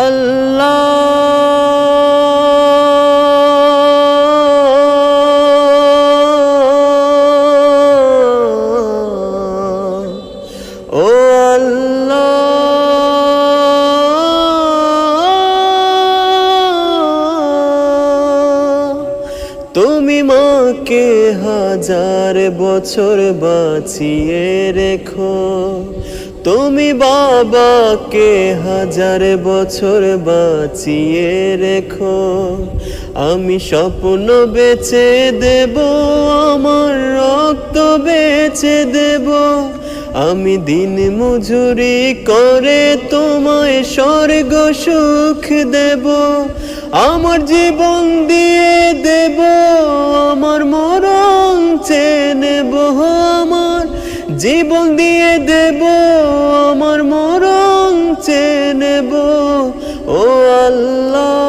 আল্লাহ ও আল্লাহ তুমি মাকে হাজার বছর বাঁচিয়ে রেখো, তুমি বাবাকে হাজার বছর বাঁচিয়ে রেখো। আমি স্বপ্ন বেচে দেব, আমার রক্ত বেচে দেব, আমি দিন মজুরি করে তোমায় স্বর্গ সুখ দেব। আমার জীবন দিয়ে দেব, আমার মরণ চেয়ে নেব, আমার জীবন দিয়ে দেব, আমার মরণ চেয়ে নেব। ও আল্লাহ